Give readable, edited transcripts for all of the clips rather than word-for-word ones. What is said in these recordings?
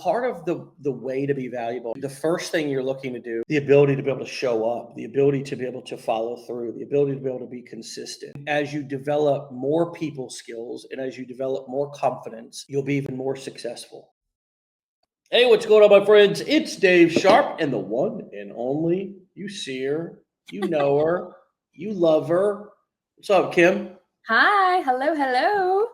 part of the way to be valuable, the first thing you're looking to do, the ability to be able to show up, the ability to be able to follow through, the ability to be able to be consistent. As you develop more people skills and as you develop more confidence, you'll be even more successful. Hey, what's going on, my friends? It's Dave Sharpe and the one and only. You see her, you know her, you love her. What's up, Kim? Hi, hello.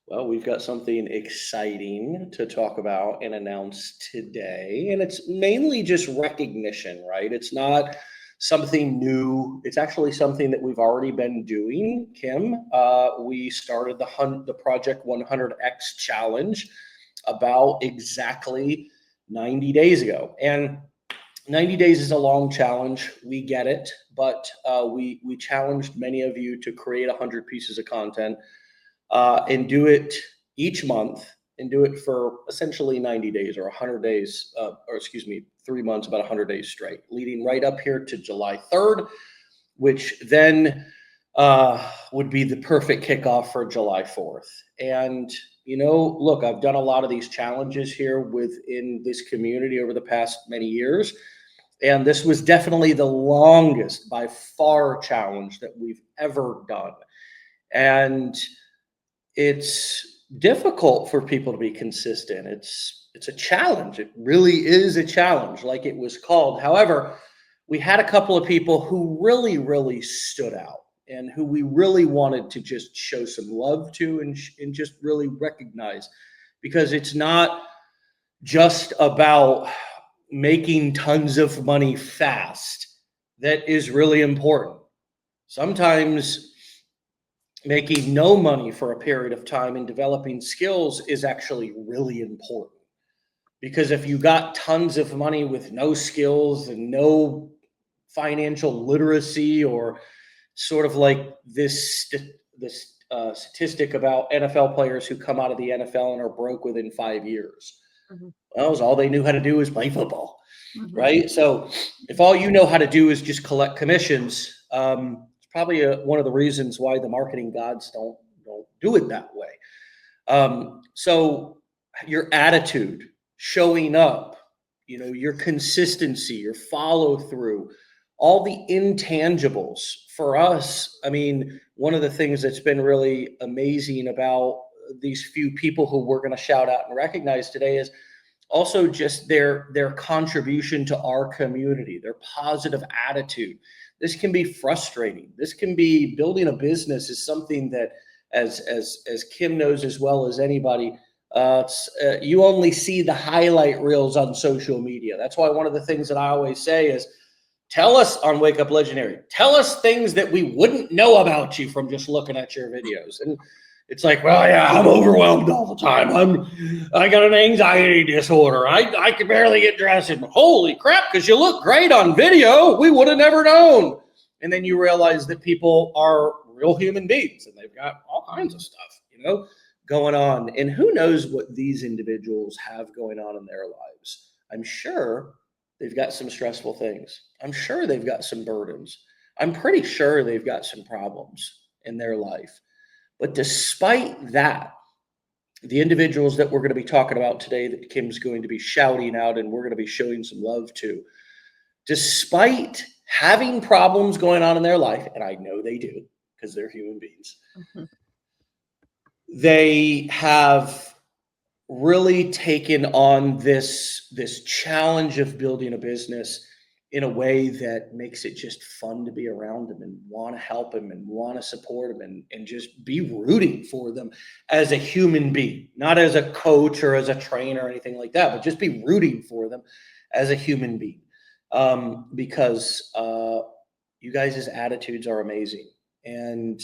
Well, we've got something exciting to talk about and announce today, and it's mainly just recognition, right? It's not something new. It's actually something that we've already been doing, Kim. We started the Project 100X challenge about exactly 90 days ago, and 90 days is a long challenge. We get it, but we challenged many of you to create 100 pieces of content and do it each month and do it for essentially 90 days or 100 days, 3 months, about 100 days straight, leading right up here to July 3rd, which then would be the perfect kickoff for July 4th. And, look, I've done a lot of these challenges here within this community over the past many years. And this was definitely the longest by far challenge that we've ever done. And it's difficult for people to be consistent. It's a challenge. It really is a challenge, like it was called. However, we had a couple of people who really, really stood out and who we really wanted to just show some love to and just really recognize, because it's not just about making tons of money fast that is really important. Sometimes making no money for a period of time and developing skills is actually really important, because if you got tons of money with no skills and no financial literacy, or sort of like this statistic about NFL players who come out of the NFL and are broke within 5 years. Mm-hmm. Well, all they knew how to do is play football, mm-hmm. Right? So if all you know how to do is just collect commissions, probably one of the reasons why the marketing gods don't do it that way. So your attitude, showing up, your consistency, your follow through, all the intangibles for us. I mean, one of the things that's been really amazing about these few people who we're going to shout out and recognize today is also just their contribution to our community, their positive attitude. This can be frustrating. This can be, building a business is something that, as Kim knows as well as anybody, you only see the highlight reels on social media. That's why one of the things that I always say is, tell us on Wake Up Legendary, tell us things that we wouldn't know about you from just looking at your videos. And it's like, well, yeah, I'm overwhelmed all the time. I got an anxiety disorder. I can barely get dressed. And holy crap, because you look great on video. We would have never known. And then you realize that people are real human beings and they've got all kinds of stuff, going on. And who knows what these individuals have going on in their lives. I'm sure they've got some stressful things. I'm sure they've got some burdens. I'm pretty sure they've got some problems in their life. But despite that, the individuals that we're going to be talking about today, that Kim's going to be shouting out and we're going to be showing some love to, despite having problems going on in their life, and I know they do because they're human beings, mm-hmm. They have really taken on this challenge of building a business in a way that makes it just fun to be around them and want to help them and want to support them and just be rooting for them as a human being, not as a coach or as a trainer or anything like that, but just be rooting for them as a human being. Because you guys' attitudes are amazing. And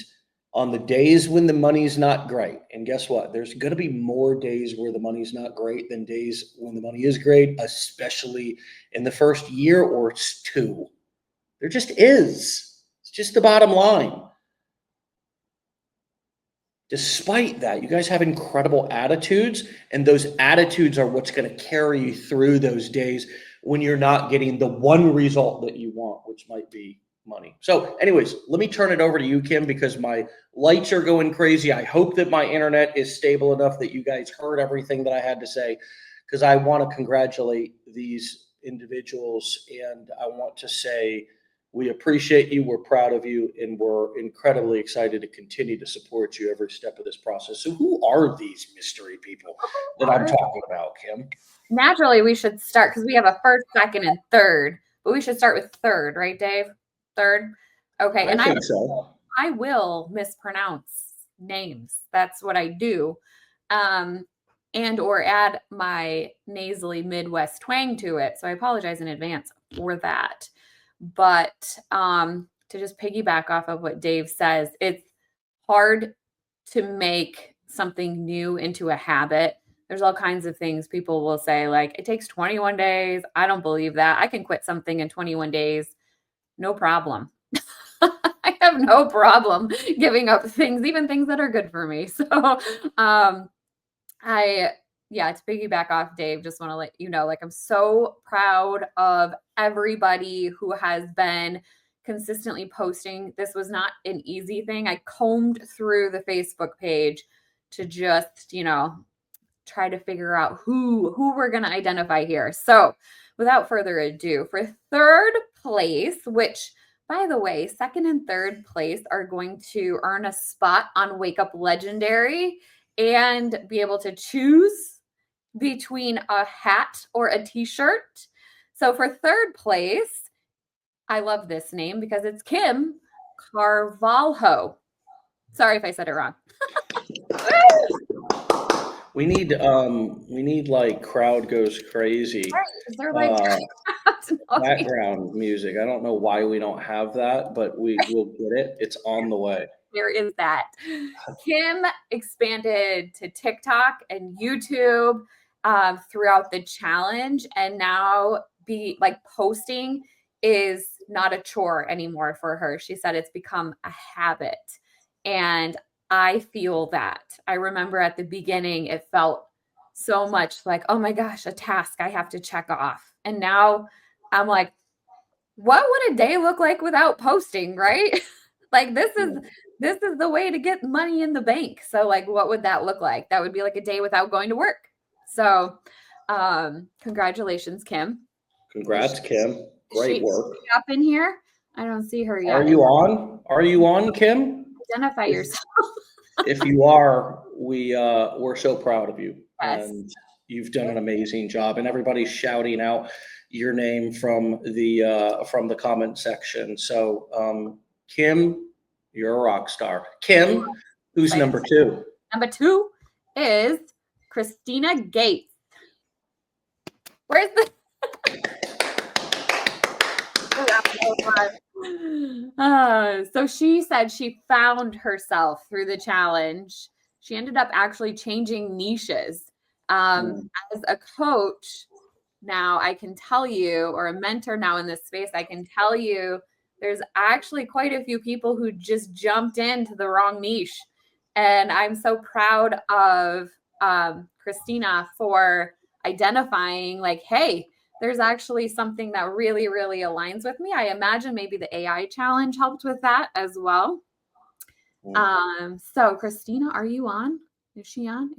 on the days when the money's not great, and guess what? There's going to be more days where the money's not great than days when the money is great, especially in the first year or two. There just is. It's just the bottom line. Despite that, you guys have incredible attitudes, and those attitudes are what's going to carry you through those days when you're not getting the one result that you want, which might be money. So anyways, let me turn it over to you, Kim, because my lights are going crazy. I hope that my internet is stable enough that you guys heard everything that I had to say. because I want to congratulate these individuals, and I want to say we appreciate you, we're proud of you, and we're incredibly excited to continue to support you every step of this process. So who are these mystery people that I'm talking about, Kim? Naturally, we should start because we have a first, second, and third, but we should start with third, right, Dave? Third. Okay. I think so. I will mispronounce names. That's what I do. And or add my nasally Midwest twang to it. So I apologize in advance for that. But to just piggyback off of what Dave says, it's hard to make something new into a habit. There's all kinds of things people will say, like, it takes 21 days. I don't believe that. I can quit something in 21 days. No problem. I have no problem giving up things, even things that are good for me. So, to piggyback off Dave, just want to let you know, like, I'm so proud of everybody who has been consistently posting. This was not an easy thing. I combed through the Facebook page to just, try to figure out who we're going to identify here. So without further ado, for third place, which, by the way, second and third place are going to earn a spot on Wake Up Legendary and be able to choose between a hat or a t-shirt. So for third place, I love this name because it's Kim Carvalho. Sorry if I said it wrong. We need like crowd goes crazy. Right. Is there like background music? I don't know why we don't have that, but we will get it. It's on the way. There is that. Kim expanded to TikTok and YouTube throughout the challenge, and now posting is not a chore anymore for her. She said it's become a habit, and I feel that. I remember at the beginning, it felt so much like, oh my gosh, a task I have to check off. And now I'm like, what would a day look like without posting, right? Like this is the way to get money in the bank. So like, what would that look like? That would be like a day without going to work. So congratulations, Kim. Congrats, Kim. Great work. Up in here. I don't see her yet. Are you on, Kim? Identify yourself. If you are, we're so proud of you. Yes. And you've done an amazing job. And everybody's shouting out your name from the comment section. So Kim, you're a rock star. Kim, who's number two? Number two is Christina Gates. Where's the so she said she found herself through the challenge. She ended up actually changing niches. As a coach now, I can tell you, or a mentor now in this space, I can tell you there's actually quite a few people who just jumped into the wrong niche. And I'm so proud of Christina for identifying like, hey, there's actually something that really, really aligns with me. I imagine maybe the AI challenge helped with that as well. So Christina, are you on? Is she on?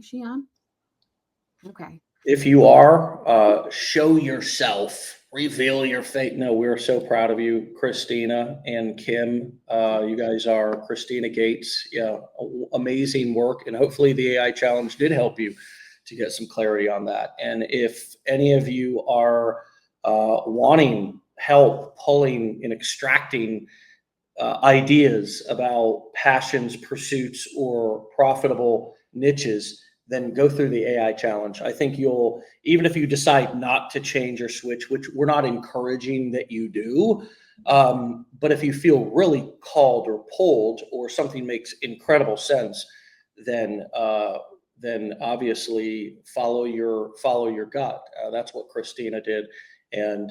Okay. If you are, show yourself, reveal your fate. No, we're so proud of you, Christina and Kim. You guys are Christina Gates. Yeah, amazing work. And hopefully the AI challenge did help you to get some clarity on that. And if any of you are wanting help pulling and extracting ideas about passions, pursuits, or profitable niches, then go through the AI challenge. I think you'll, even if you decide not to change or switch, which we're not encouraging that you do, but if you feel really called or pulled or something makes incredible sense, then obviously follow your gut. That's what Christina did. And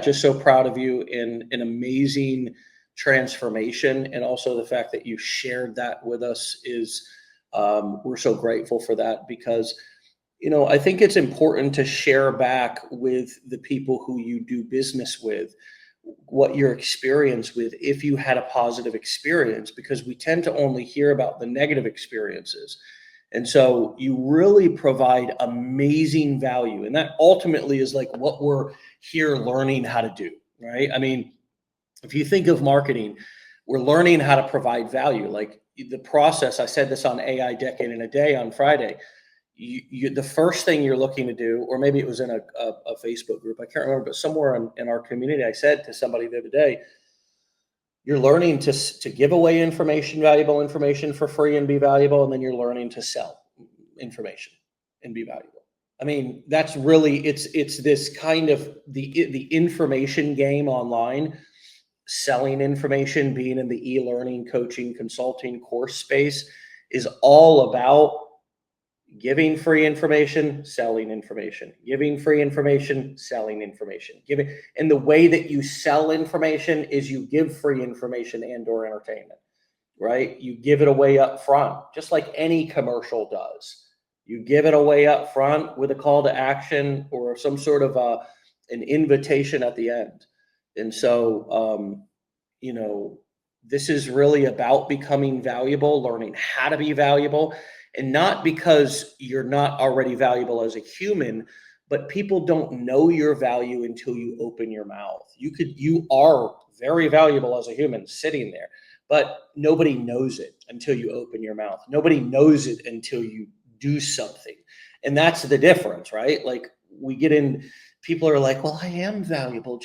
just so proud of you in an amazing transformation. And also the fact that you shared that with us is, we're so grateful for that, because, I think it's important to share back with the people who you do business with what your experience with, if you had a positive experience, because we tend to only hear about the negative experiences. And so you really provide amazing value. And that ultimately is like what we're here learning how to do, right? I mean, if you think of marketing, we're learning how to provide value. Like the process, I said this on AI Decade in a Day on Friday. The first thing you're looking to do, or maybe it was in a Facebook group, I can't remember, but somewhere in our community, I said to somebody the other day, you're learning to give away information, valuable information for free and be valuable. And then you're learning to sell information and be valuable. I mean, that's really, it's this kind of the information game online, selling information, being in the e-learning, coaching, consulting course space is all about giving free information, selling information, giving free information, selling information, and the way that you sell information is you give free information and or entertainment, right? You give it away up front, just like any commercial does. You give it away up front with a call to action or some sort of an invitation at the end. And so, this is really about becoming valuable, learning how to be valuable. And not because you're not already valuable as a human, but people don't know your value until you open your mouth. You are very valuable as a human sitting there, but nobody knows it until you open your mouth. Nobody knows it until you do something. And that's the difference, right? Like we get in, people are like, well, I am valuable.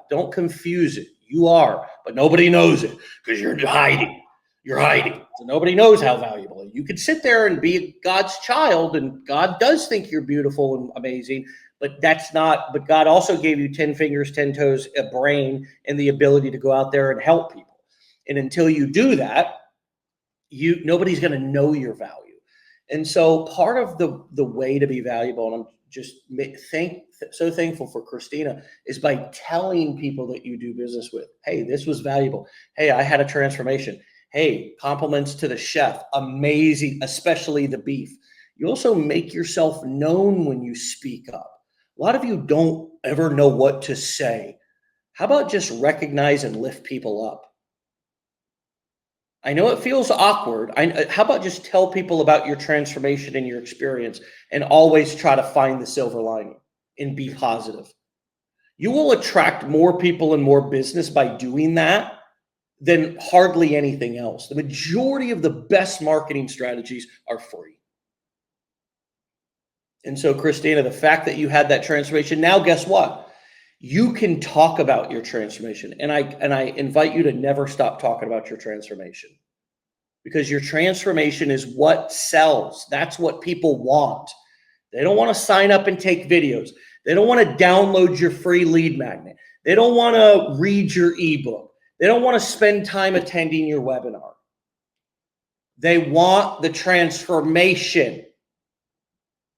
Don't confuse it. You are, but nobody knows it because you're hiding. You're hiding. So nobody knows how valuable. You could sit there and be God's child, and God does think you're beautiful and amazing, but but God also gave you 10 fingers, 10 toes, a brain, and the ability to go out there and help people. And until you do that, nobody's going to know your value. And so part of the way to be valuable, and I'm just so thankful for Christina, is by telling people that you do business with, hey, this was valuable. Hey, I had a transformation. Hey, compliments to the chef. Amazing, especially the beef. You also make yourself known when you speak up. A lot of you don't ever know what to say. How about just recognize and lift people up? I know it feels awkward. How about just tell people about your transformation and your experience and always try to find the silver lining and be positive. You will attract more people and more business by doing that than hardly anything else. The majority of the best marketing strategies are free. And so, Christina, the fact that you had that transformation, now guess what? You can talk about your transformation. And I invite you to never stop talking about your transformation, because your transformation is what sells. That's what people want. They don't want to sign up and take videos. They don't want to download your free lead magnet. They don't want to read your ebook. They don't want to spend time attending your webinar. They want the transformation.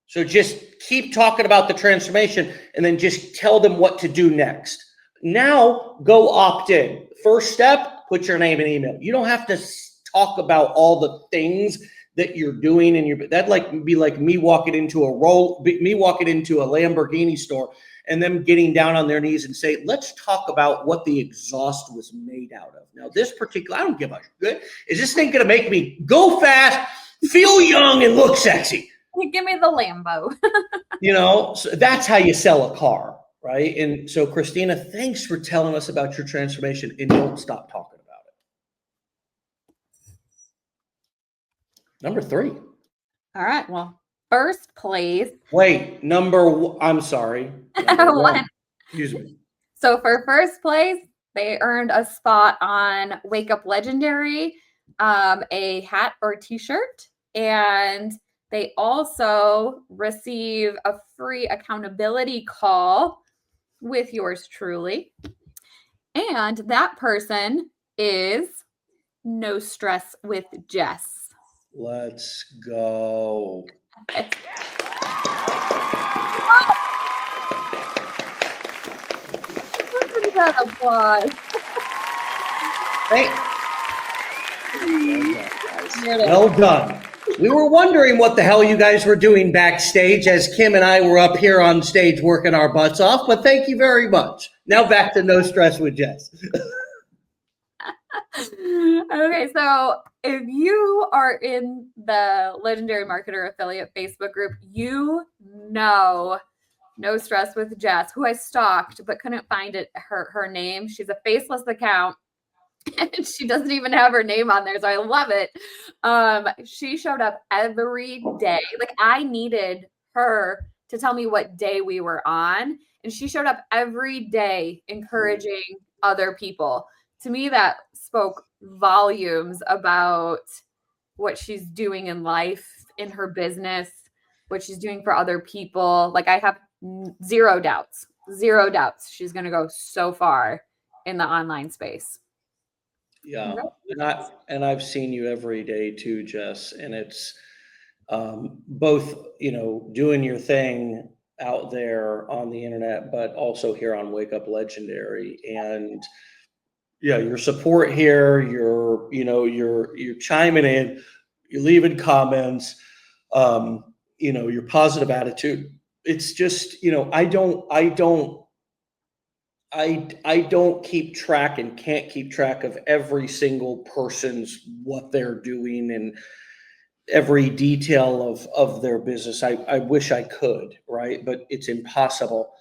So just keep talking about the transformation and then just tell them what to do next. Now go opt in. First step, put your name and email. You don't have to talk about all the things that you're doing, and that'd be like me walking into a Lamborghini store and them getting down on their knees and say, let's talk about what the exhaust was made out of. Now, this particular, I don't give a shit. Is this thing going to make me go fast, feel young, and look sexy? Give me the Lambo. So that's how you sell a car, right? And so, Christina, thanks for telling us about your transformation, and don't stop talking about it. Number 3. All right. Well, first place. Wait, I'm sorry. One. Excuse me. So for first place, they earned a spot on Wake Up Legendary, a hat or t-shirt, and they also receive a free accountability call with yours truly. And that person is No Stress with Jess. Let's go. That applause. Well done. We were wondering what the hell you guys were doing backstage as Kim and I were up here on stage working our butts off, but thank you very much. Now back to No Stress with Jess. Okay, so if you are in the Legendary Marketer Affiliate Facebook group, you know No Stress with Jess, who I stalked but couldn't find her name. She's a faceless account. And she doesn't even have her name on there, so I love it. She showed up every day. Like I needed her to tell me what day we were on, and she showed up every day encouraging other people. To me, that spoke volumes about what she's doing in life, in her business, what she's doing for other people. Like I have zero doubts she's going to go so far in the online space. Yeah, and I've seen you every day too, Jess, and it's both, doing your thing out there on the internet, but also here on Wake Up Legendary. And yeah, your support here, you're chiming in, you're leaving comments, your positive attitude. It's just, I don't keep track and can't keep track of every single person's what they're doing and every detail of their business. I wish I could, right? But it's impossible.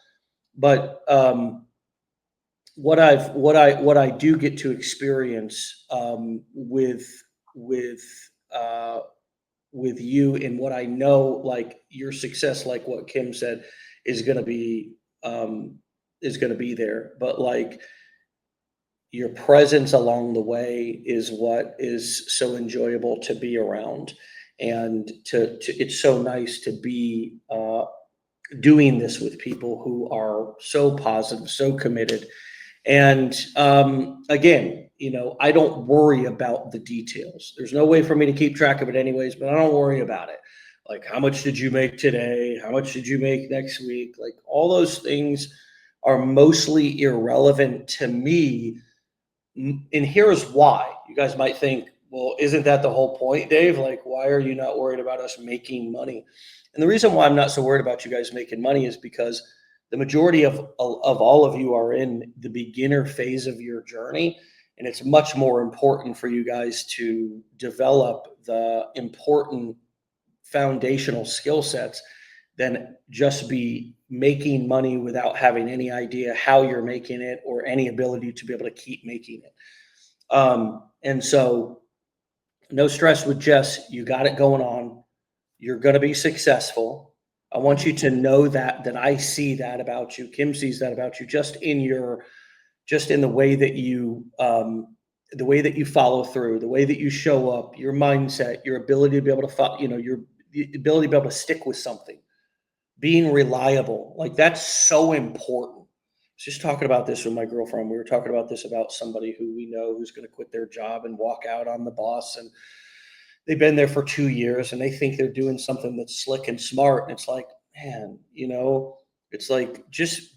But what I do get to experience with uh, with you and what I know, like your success, like what Kim said, is going to be um, is going to be there. But like your presence along the way is what is so enjoyable to be around, and to it's so nice to be doing this with people who are so positive, so committed. And again, I don't worry about the details. There's no way for me to keep track of it anyways, but I don't worry about it. Like, how much did you make today? How much did you make next week? Like, all those things are mostly irrelevant to me. And here's why. You guys might think, well, isn't that the whole point, Dave? Like, why are you not worried about us making money? And the reason why I'm not so worried about you guys making money is because the majority of all of you are in the beginner phase of your journey. And it's much more important for you guys to develop the important foundational skill sets than just be making money without having any idea how you're making it or any ability to be able to keep making it. And so, no stress with Jess. You got it going on. You're going to be successful. I want you to know that I see that about you. Kim sees that about you, just in the way that you follow through, the way that you show up, your mindset, your ability to be able to your ability to be able to stick with something, being reliable. Like, that's so important. I was just talking about this with my girlfriend. We were talking about this about somebody who we know who's going to quit their job and walk out on the boss, and they've been there for 2 years and they think they're doing something that's slick and smart. And it's like, man, it's like just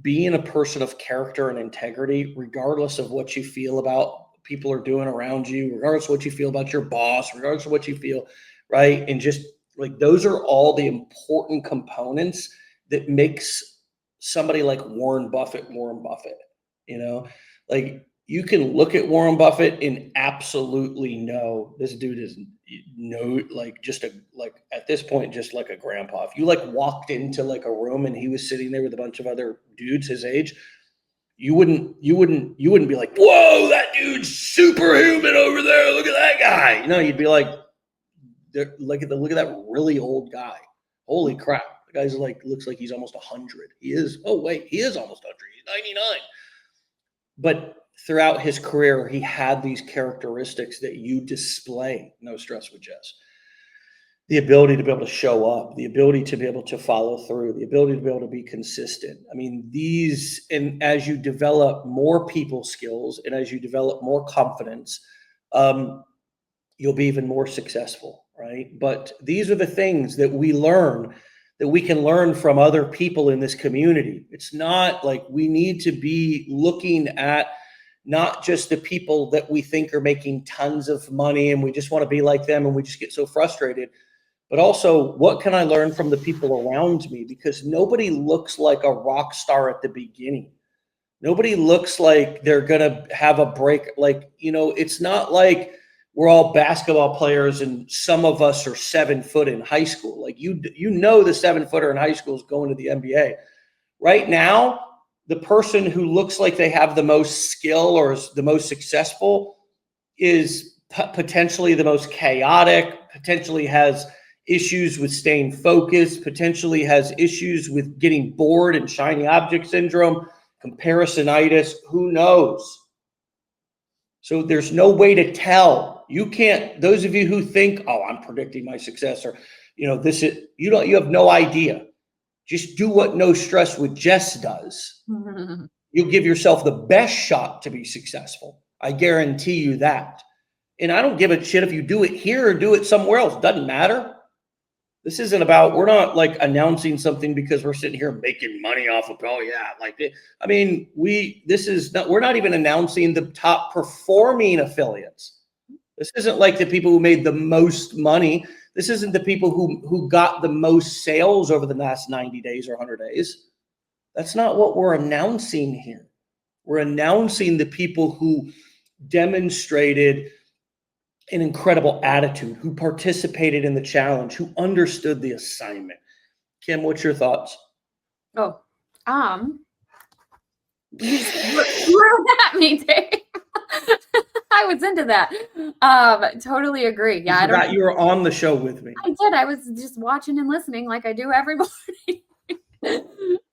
being a person of character and integrity, regardless of what you feel about people are doing around you, regardless of what you feel about your boss, regardless of what you feel, right? And just like, those are all the important components that makes somebody like Warren Buffett, like, you can look at Warren Buffett and absolutely know this dude is like at this point, just like a grandpa. If you like walked into like a room and he was sitting there with a bunch of other dudes his age, you wouldn't be like, whoa, that dude's superhuman over there. Look at that guy. You'd be like, look at that really old guy. Holy crap. The guy's like, looks like he's almost 100. He is. Oh, wait, he is almost 100. He's 99. But throughout his career, he had these characteristics that you display. No stress with Jess. The ability to be able to show up, the ability to be able to follow through, the ability to be able to be consistent. I mean, and as you develop more people skills and as you develop more confidence, you'll be even more successful, right? But these are the things that we can learn from other people in this community. It's not like we need to be looking at not just the people that we think are making tons of money and we just want to be like them and we just get so frustrated, but also, what can I learn from the people around me? Because nobody looks like a rock star at the beginning. Nobody looks like they're going to have a break. Like, it's not like we're all basketball players and some of us are 7 foot in high school. Like the 7-footer in high school is going to the NBA. Right now, the person who looks like they have the most skill or is the most successful is potentially the most chaotic, potentially has issues with staying focused, potentially has issues with getting bored and shiny object syndrome, comparisonitis, who knows? So there's no way to tell. You can't, those of you who think, oh, I'm predicting my success, or, this is, you have no idea. Just do what No Stress with Jess does. You'll give yourself the best shot to be successful. I guarantee you that. And I don't give a shit if you do it here or do it somewhere else. Doesn't matter. This isn't about, we're not like announcing something because we're sitting here making money off of, oh yeah, like, I mean, we're not even announcing the top performing affiliates. This isn't like the people who made the most money. This isn't the people who got the most sales over the last 90 days or 100 days. That's not what we're announcing here. We're announcing the people who demonstrated an incredible attitude, who participated in the challenge, who understood the assignment. Kim, what's your thoughts? Oh, you threw at me, Dave. I was into that. Totally agree. Yeah, I forgot you were on the show with me. I did. I was just watching and listening like I do every morning.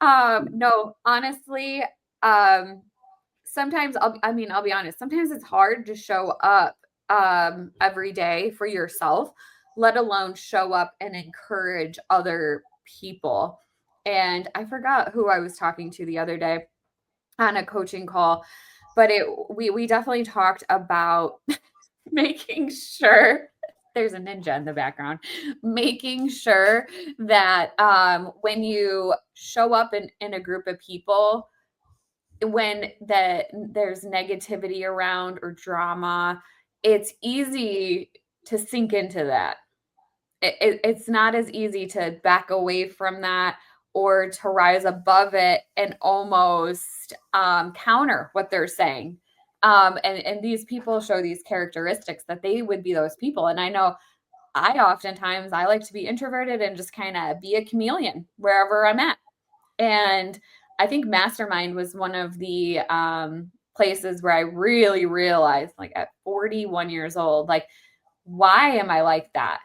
No, honestly, sometimes I'll be honest. Sometimes it's hard to show up every day for yourself, let alone show up and encourage other people. And I forgot who I was talking to the other day on a coaching call, but we definitely talked about making sure there's a ninja in the background, making sure that when you show up in a group of people, when there's negativity around or drama, it's easy to sink into that. It's not as easy to back away from that or to rise above it and almost counter what they're saying. And these people show these characteristics that they would be those people. And I know I like to be introverted and just kind of be a chameleon wherever I'm at. And I think Mastermind was one of the places where I really realized, like at 41 years old, like, why am I like that?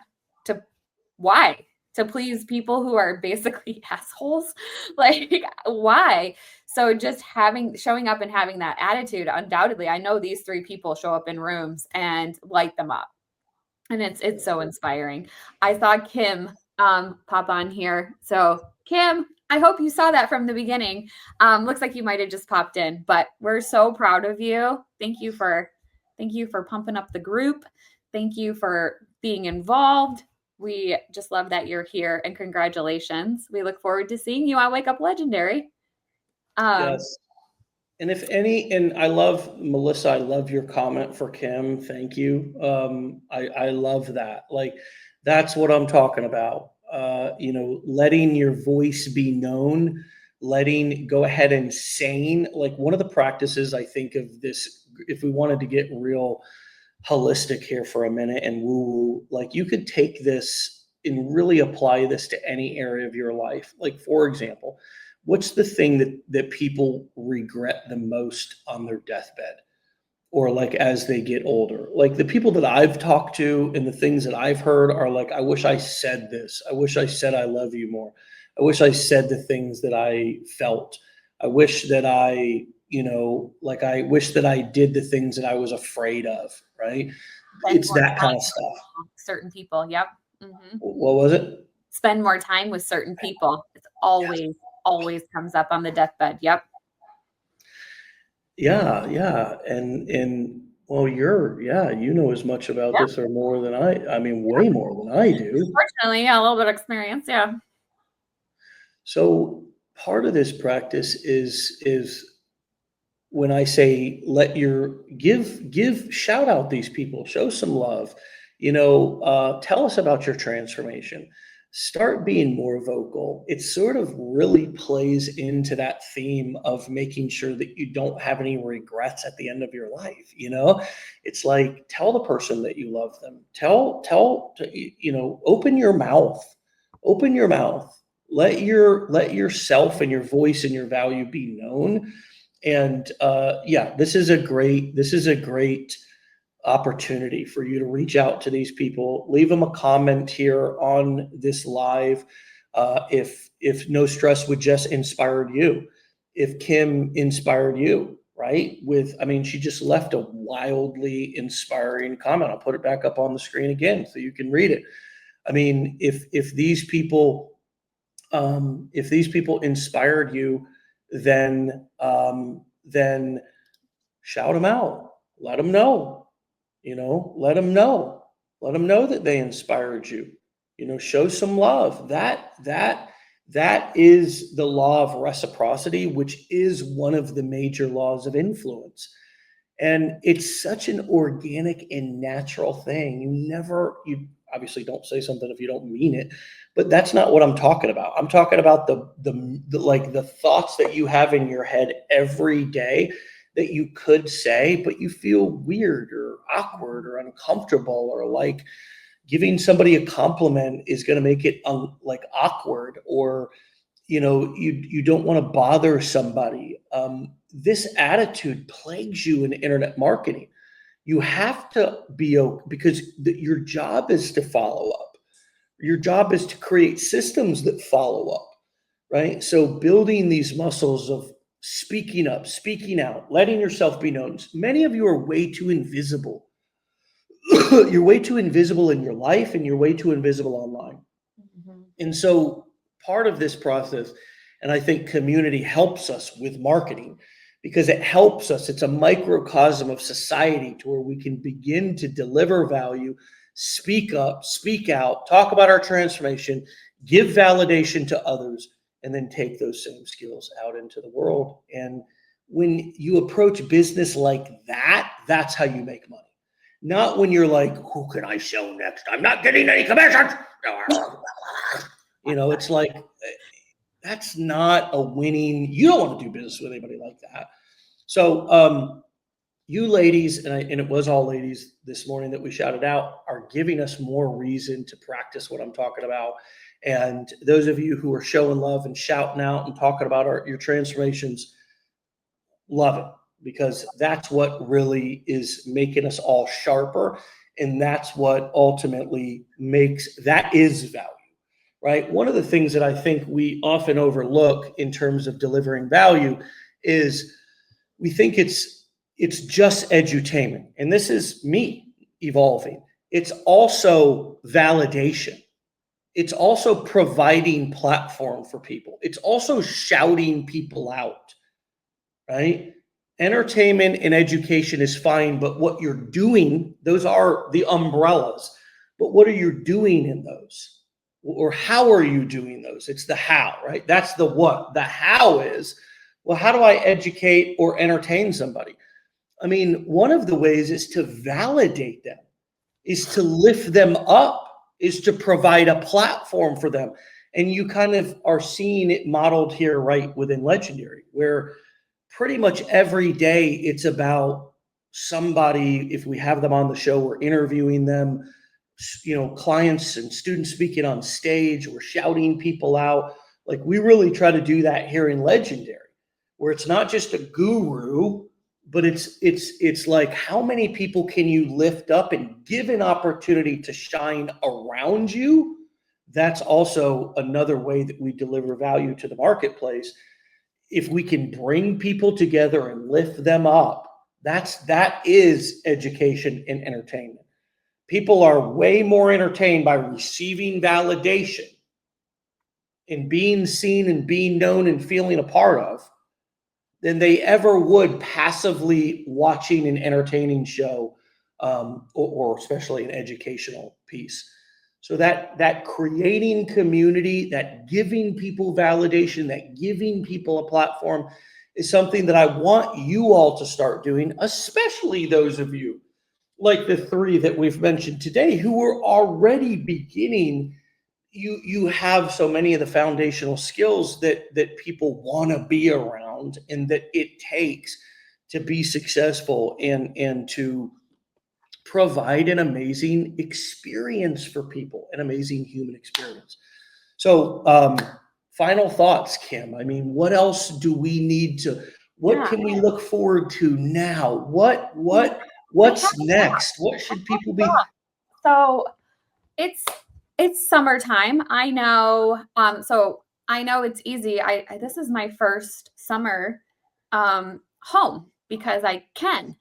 Why? To please people who are basically assholes? Like, why? So just showing up and having that attitude, undoubtedly, I know these 3 people show up in rooms and light them up. And it's so inspiring. I saw Kim pop on here. So Kim, I hope you saw that from the beginning. Looks like you might have just popped in, but we're so proud of you. Thank you for pumping up the group. Thank you for being involved. We just love that you're here, and congratulations. We look forward to seeing you on Wake Up Legendary. Yes. And I love, Melissa, I love your comment for Kim. Thank you. I love that. Like, that's what I'm talking about. Letting your voice be known, go ahead and saying, like, one of the practices I think of this, if we wanted to get real holistic here for a minute and woo, like, you could take this and really apply this to any area of your life. Like, for example, what's the thing that people regret the most on their deathbed, or like as they get older? Like, the people that I've talked to and the things that I've heard are like, I wish I said this. I wish I said I love you more. I wish I said the things that I felt. I wish that I wish that I did the things that I was afraid of, right? It's that kind of stuff. Certain people. Yep. Mm-hmm. What was it? Spend more time with certain people. It's always comes up on the deathbed. Yep. Yeah. And well, you know as much about this or more than I mean, way more than I do. Fortunately, a little bit of experience. Yeah. So part of this practice is when I say shout out these people, show some love, tell us about your transformation. start being more vocal. It sort of really plays into that theme of making sure that you don't have any regrets at the end of your life. It's like, tell the person that you love them. Open your mouth. Open your mouth. Let yourself and your voice and your value be known. And this is a great opportunity for you to reach out to these people. Leave them a comment here on this live. If No Stress would just inspired you, if Kim inspired you, right? She just left a wildly inspiring comment. I'll put it back up on the screen again so you can read it. If these people inspired you, then shout them out. Let them know. Let them know that they inspired you. Show some love. That is the law of reciprocity, which is one of the major laws of influence. And it's such an organic and natural thing. You obviously don't say something if you don't mean it, but that's not what I'm talking about. I'm talking about the thoughts that you have in your head every day that you could say, but you feel weird or awkward or uncomfortable, or like giving somebody a compliment is going to make it awkward, or you don't want to bother somebody. This attitude plagues you in internet marketing. You have to be open, because your job is to follow up. Your job is to create systems that follow up, right? So building these muscles of speaking up, speaking out, letting yourself be known. Many of you are way too invisible. You're way too invisible in your life, and you're way too invisible online. Mm-hmm. And so part of this process, and I think community helps us with marketing, because it helps us. It's a microcosm of society to where we can begin to deliver value, speak up, speak out, talk about our transformation, give validation to others, and then take those same skills out into the world. And when you approach business like that, that's how you make money. Not when you're like, who can I sell next? I'm not getting any commissions. It's like, that's not a winning. You don't want to do business with anybody like that. So you ladies, and it was all ladies this morning that we shouted out, are giving us more reason to practice what I'm talking about. And those of you who are showing love and shouting out and talking about your transformations, love it, because that's what really is making us all sharper. And that's what ultimately that is value, right? One of the things that I think we often overlook in terms of delivering value is we think it's just edutainment. And this is me evolving. It's also validation. It's also providing platform for people. It's also shouting people out, right? Entertainment and education is fine, but what you're doing, those are the umbrellas. But what are you doing in those? Or how are you doing those? It's the how, right? That's the what. The how is, well, how do I educate or entertain somebody? One of the ways is to validate them, is to lift them up, is to provide a platform for them. And you kind of are seeing it modeled here right within Legendary, where pretty much every day it's about somebody. If we have them on the show, we're interviewing them, clients and students speaking on stage, we're shouting people out. Like, we really try to do that here in Legendary, where it's not just a guru, but it's like, how many people can you lift up and give an opportunity to shine around you? That's also another way that we deliver value to the marketplace. If we can bring people together and lift them up, that is education and entertainment. People are way more entertained by receiving validation and being seen and being known and feeling a part of than they ever would passively watching an entertaining show, or especially an educational piece. So that creating community, that giving people validation, that giving people a platform is something that I want you all to start doing, especially those of you like the three that we've mentioned today who are already beginning you have so many of the foundational skills that people want to be around and that it takes to be successful and to provide an amazing experience for people, an amazing human experience. So, final thoughts, Kim. I mean, what else do we need to? What Yeah. can we look forward to now? I have What's a next? What should people be? So it's summertime. I know. So I know it's easy. This is my first summer home because I can.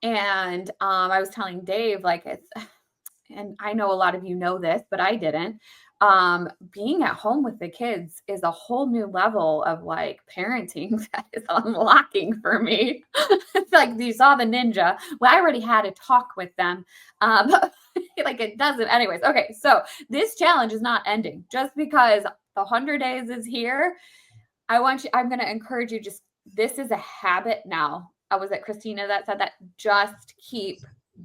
And I was telling Dave, like it's and I know a lot of you know this, but I didn't. Being at home with the kids is a whole new level of like parenting that is unlocking for me. It's like you saw the ninja. Well, I already had a talk with them. Like it doesn't. Anyways, okay. So this challenge is not ending just because the 100 days is here. I'm going to encourage you just, this is a habit now. I was at Christina that said that just keep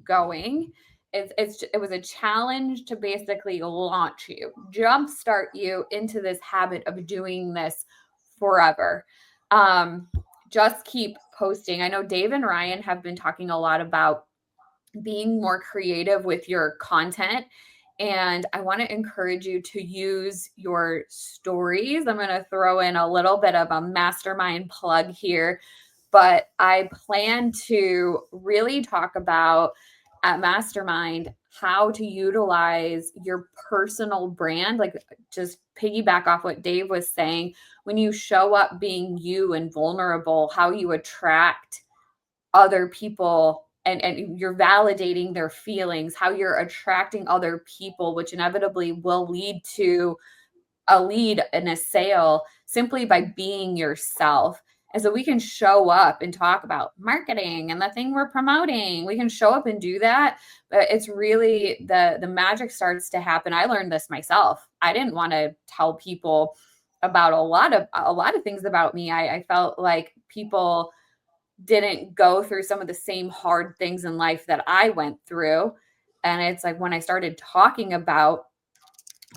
going. It was a challenge to basically launch you, jumpstart you into this habit of doing this forever. Just keep posting. I know Dave and Ryan have been talking a lot about being more creative with your content. And I want to encourage you to use your stories. I'm going to throw in a little bit of a mastermind plug here, but I plan to really talk about at Mastermind how to utilize your personal brand, like just piggyback off what Dave was saying. When you show up being you and vulnerable, how you attract other people and you're validating their feelings, how you're attracting other people, which inevitably will lead to a lead in a sale simply by being yourself. And so we can show up and talk about marketing and the thing we're promoting. We can show up and do that, but it's really the magic starts to happen. I learned this myself. I didn't want to tell people about a lot of things about me. I felt like people didn't go through some of the same hard things in life that I went through. And it's like when I started talking about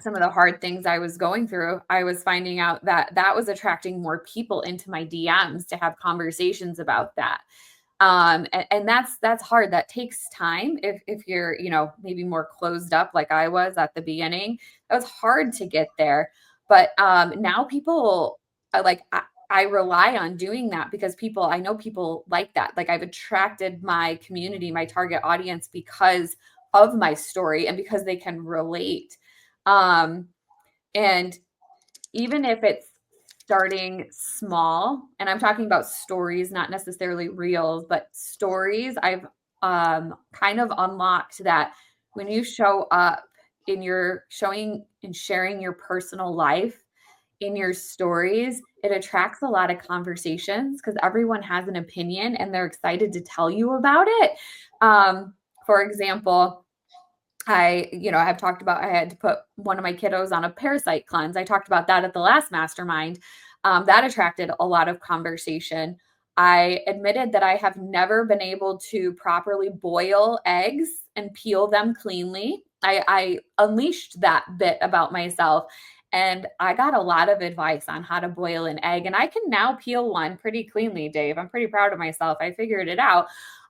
some of the hard things I was going through, I was finding out that that was attracting more people into my DMs to have conversations about that. And that's hard. That takes time. If you're, maybe more closed up like I was at the beginning, it was hard to get there. But now people are like, I rely on doing that because I know people like that. Like I've attracted my community, my target audience because of my story and because they can relate. And even if it's starting small, and I'm talking about stories, not necessarily reels, but stories, I've kind of unlocked that when you show up in your showing and sharing your personal life in your stories, it attracts a lot of conversations because everyone has an opinion and they're excited to tell you about it. For example, I have talked about I had to put one of my kiddos on a parasite cleanse. I talked about that at the last mastermind. That attracted a lot of conversation. I admitted that I have never been able to properly boil eggs and peel them cleanly. I unleashed that bit about myself and I got a lot of advice on how to boil an egg. And I can now peel one pretty cleanly, Dave. I'm pretty proud of myself. I figured it out.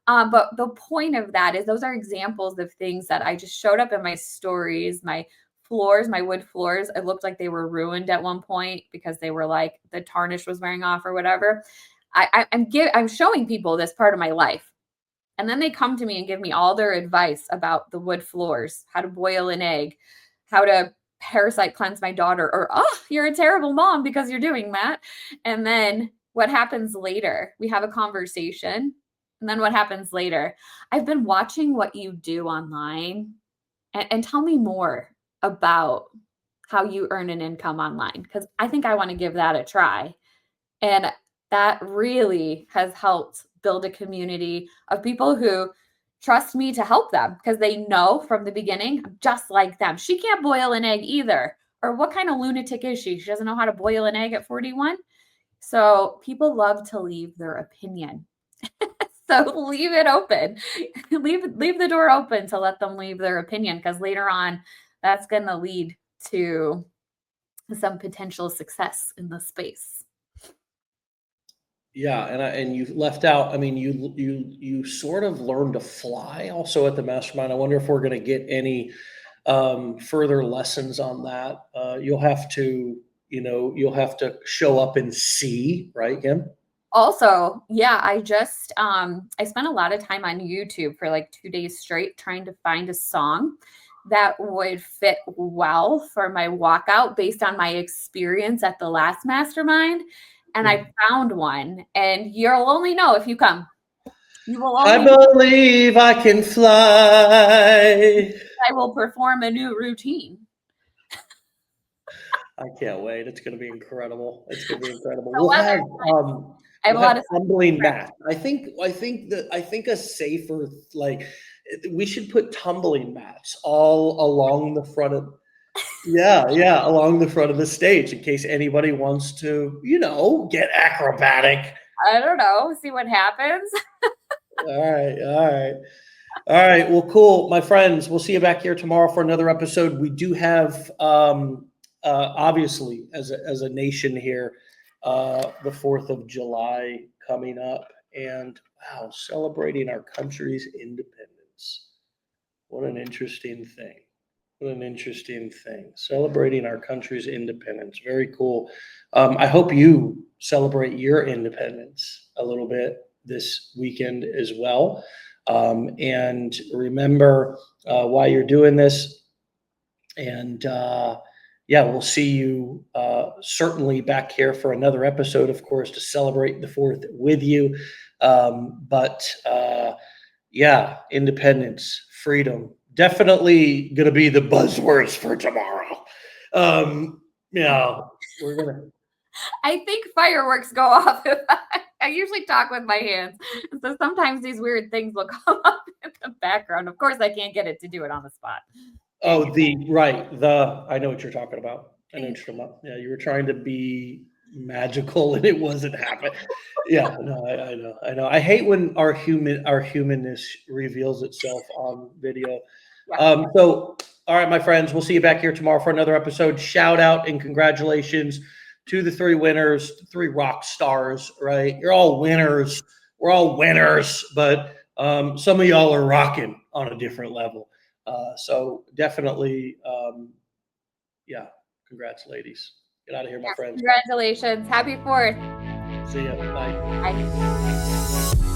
But the point of that is those are examples of things that I just showed up in my stories, my floors, my wood floors. It looked like they were ruined at one point because they were like the tarnish was wearing off or whatever. I'm showing people this part of my life. And then they come to me and give me all their advice about the wood floors, how to boil an egg, how to parasite cleanse my daughter, or, oh, you're a terrible mom because you're doing that. And then what happens later? We have a conversation. And then what happens later? I've been watching what you do online and tell me more about how you earn an income online because I think I want to give that a try. And that really has helped build a community of people who trust me to help them because they know from the beginning, I'm just like them. She can't boil an egg either. Or what kind of lunatic is she? She doesn't know how to boil an egg at 41. So people love to leave their opinion. So leave it open. Leave the door open to let them leave their opinion because later on that's going to lead to some potential success in the space. Yeah, and you left out. I mean, you sort of learned to fly also at the mastermind. I wonder if we're going to get any further lessons on that. You'll have to, you'll have to show up and see, right, Kim? Also, yeah, I spent a lot of time on YouTube for like 2 days straight trying to find a song that would fit well for my walkout based on my experience at the last mastermind. And I found one, and you'll only know if you come. You will I only believe I can fly. I will perform a new routine. I can't wait. It's going to be incredible. It's going to be incredible. So We'll have I have a lot of tumbling mats. I think a safer, like, we should put tumbling mats all along the front of along the front of the stage in case anybody wants to, get acrobatic. I don't know, see what happens. All right. All right. Well, cool. My friends, we'll see you back here tomorrow for another episode. We do have, obviously, as a nation here, the 4th of July coming up. And wow, celebrating our country's independence. What an interesting thing. What an interesting thing. Celebrating our country's independence. Very cool. I hope you celebrate your independence a little bit this weekend as well. And remember why you're doing this. And we'll see you certainly back here for another episode, of course, to celebrate the 4th with you. Independence, freedom, definitely going to be the buzzwords for tomorrow. We're going to. I think fireworks go off. I usually talk with my hands. So sometimes these weird things will come up in the background. Of course, I can't get it to do it on the spot. Oh, I know what you're talking about. I know what you're talking about. Yeah, you were trying to be magical and it wasn't happening. Yeah, no, I know. I hate when our humanness reveals itself on video. Yeah. So, all right, my friends, we'll see you back here tomorrow for another episode. Shout out and congratulations to the 3 winners, the 3 rock stars, right? You're all winners. We're all winners, but some of y'all are rocking on a different level. So definitely, congrats, ladies. Get out of here, my friends. Congratulations. Happy 4th. See ya. Bye. Bye.